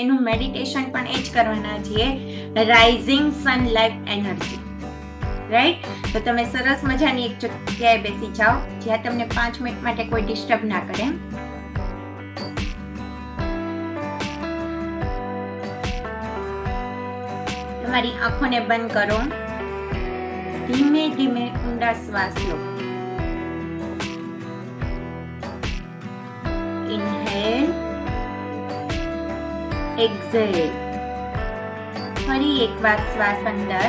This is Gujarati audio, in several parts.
એનું મેડિટેશન પણ એ જ કરવાના છીએ, રાઇઝિંગ સન લાઈફ એનર્જી. રાઈટ? તો તમે સરસ મજાની એક જગ્યાએ બેસી જાઓ જ્યાં તમને 5 મિનિટ માટે કોઈ ડિસ્ટર્બ ના કરે. તમારી આંખોને બંધ કરો. ધીમે ધીમે ઊંડા શ્વાસ લો. Inhale, exhale. ફરી એકવાર શ્વાસ અંદર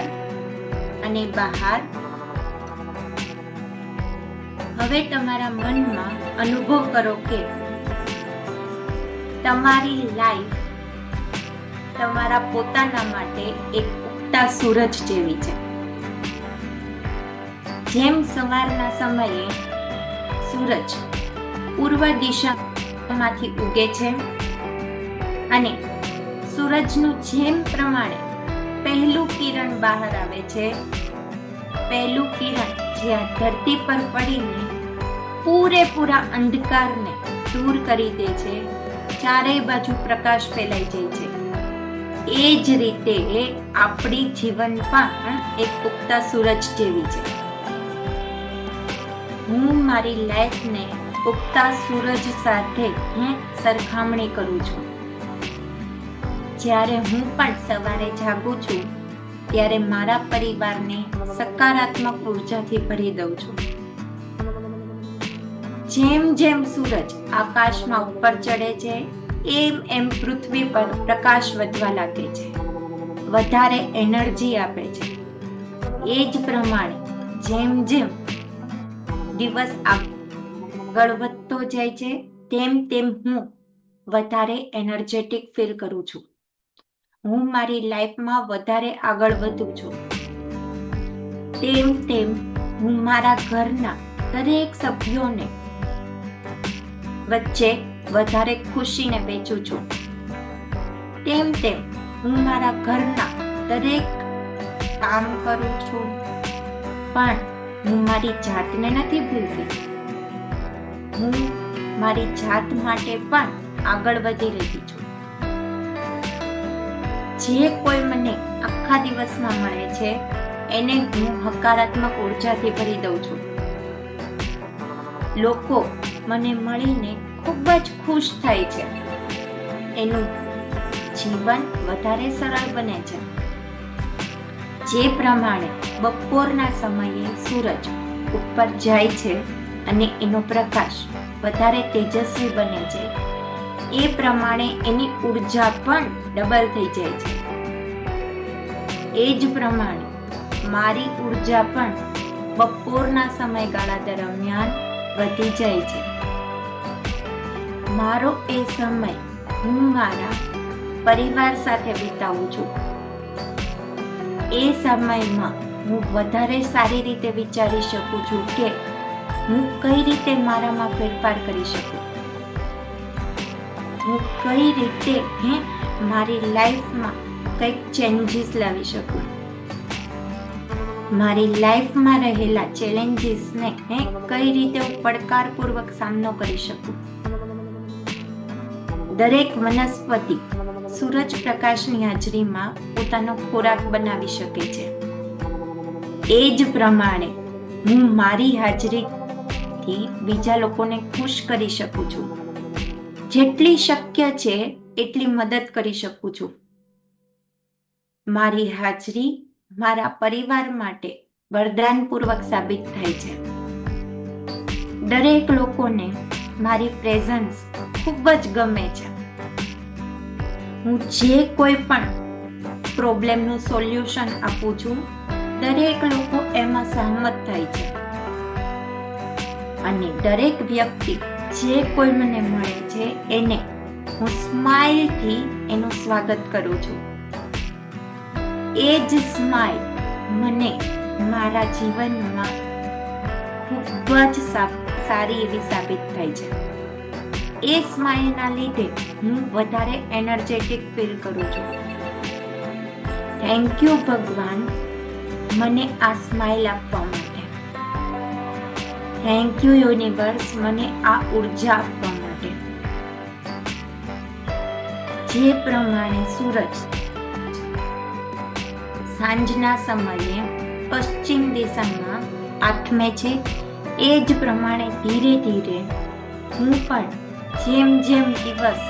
અને બહાર. હવે તમારા મનમાં અનુભવ કરો કે તમારી લાઈફ તમારા પોતાના માટે એક ઉગતા સૂરજ જેવી છે. જેમ સવારના સમયે સૂરજ પૂર્વ દિશામાંથી ઉગે છે અને સૂરજનું જેમ પ્રમાણે પહેલું કિરણ બહાર આવે છે, પહેલું કિરણ જ્યાં ધરતી પર પડીને પૂરેપૂરા અંધકારને દૂર કરી દે છે, ચારેય બાજુ પ્રકાશ ફેલાઈ જાય છે. એ જ રીતે આપણી જીવન પણ એક ઉગતા સૂરજ જેવી છે. હું મારી લાઈફને ઉગતા સૂરજ સાથે સરખામણી કરું છું. જ્યારે હું પણ સવારે જાગું છું ત્યારે મારા પરિવારને સકારાત્મક ઉર્જાથી ભરી દઉં છું. જેમ જેમ સૂરજ આકાશમાં ઉપર ચડે છે એમ એમ પૃથ્વી પર પ્રકાશ વધવા લાગે છે, વધારે એનર્જી આપે છે. એ જ પ્રમાણે જેમ જેમ દિવસ આગળ વધતો જાય છે તેમ તેમ હું વધારે એનર્જેટિક ફીલ કરું છું. હું મારી લાઈફમાં વધારે આગળ વધું છું. તેમ તેમ હું મારા ઘરના દરેક સભ્યોને વચ્ચે વધારે ખુશીને વહેંચું છું. તેમ તેમ હું મારા ઘરના દરેક કામ કરું છું પણ હું મારી જાતને નથી ભૂલતી. હું મારી જાત માટે પણ આગળ વધી રહી છું. જે કોઈ મને આખા દિવસમાં મળે છે એને હું હકારાત્મક ઉર્જાથી ભરી દઉં છું. લોકો મને મળીને ખૂબ જ ખુશ થાય છે. એનું જીવન વધારે સરળ બને છે. જે પ્રમાણે બપોરના સમયે સૂરજ ઉપર જાય છે અને એનો પ્રકાશ વધારે તેજસ્વી બને છે, એ પ્રમાણે એની ઉર્જા પણ ડબલ થઈ જાય છે. એ જ પ્રમાણે મારી ઉર્જા પણ બપોરના સમયગાળા દરમિયાન વધી જાય છે. મારો એ સમય હું મારા પરિવાર સાથે વિતાવું છું. એ સમયમાં હું વધારે સારી રીતે વિચારી શકું છું કે હું કઈ રીતે મારામાં ફેરફાર કરી શકું. હું કઈ રીતે મારી લાઈફમાં કંઈક ચેન્જીસ લાવી શકું. મારી લાઈફમાં રહેલા ચેલેન્જીસને કઈ રીતે હું પડકારપૂર્વક સામનો કરી શકું. દરેક વનસ્પતિ સૂરજ પ્રકાશની હાજરીમાં પોતાનો ખોરાક બનાવી શકે છે. એ જ પ્રમાણે હું મારી હાજરીથી બીજા લોકોને ખુશ કરી શકું છું. જેટલી શક્ય છે એટલી મદદ કરી શકું છું. મારી હાજરી મારા પરિવાર માટે વરદાનપૂર્વક સાબિત થાય છે. દરેક લોકોને મારી પ્રેઝન્સ ખૂબ જ ગમે છે. હું જે કોઈ પણ પ્રોબ્લેમનું સોલ્યુશન આપું છું દરેક લોકો એમાં સહમત થાય છે અને દરેક વ્યક્તિ જે કોઈ મને મળે છે એને હું સ્માઇલથી એનું સ્વાગત કરું છું. એ જ સ્માઇલ મને મારા જીવનમાં ખૂબ જ સારી એવી સાબિત થાય છે. એ સ્માઇલના લીધે હું વધારે એનર્જેટિક ફીલ કરું છું. થેન્ક યુ ભગવાન મને આ સ્માઇલ આપવા માટે. થેન્ક યુ યુનિવર્સ મને આ ઉર્જા આપવા માટે. જે પ્રમાણે સૂરજ સાંજના સમયે પશ્ચિમ દિશામાં આથમે છે, એ જ પ્રમાણે ધીરે ધીરે હું પણ જેમ જેમ દિવસ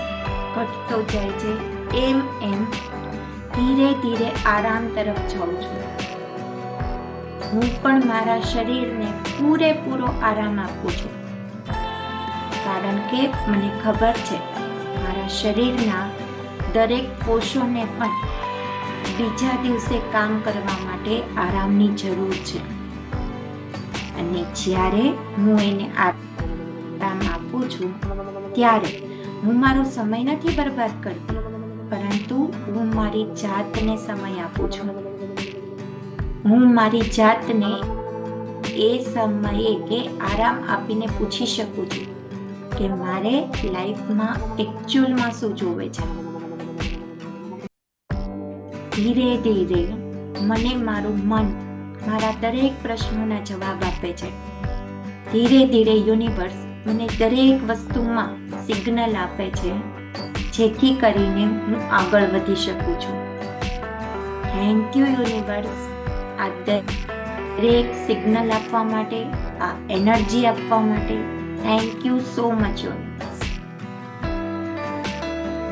ઘટતો જાય છે એમ એમ ધીરે ધીરે આરામ તરફ જાઉં છું. હું પણ મારા શરીરને પૂરેપૂરો આરામ આપું છું, કારણ કે મને ખબર છે મારા શરીરના દરેક કોષોને પણ બીજા દિવસે કામ કરવા માટે આરામની જરૂર છે. અને જ્યારે હું એને આરામ આપું છું ત્યારે હું મારો સમય નથી બરબાદ કરતી, પરંતુ હું મારી જાતને સમય આપું છું. હું મારી જાતને એ સમયે કે આરામ આપીને પૂછી શકું છું કે મારે લાઈફમાં એકચ્યુઅલમાં શું જોવે છે. ધીરે ધીરે મને મારું મન મારા દરેક પ્રશ્નોના જવાબ આપે છે. ધીરે ધીરે યુનિવર્સ મને દરેક વસ્તુમાં સિગ્નલ આપે છે, જેથી કરીને હું આગળ વધી શકું છું. થેન્ક યુ યુનિવર્સ, આ દરેક સિગ્નલ આપવા માટે, આ એનર્જી આપવા માટે. Thank you so much universe.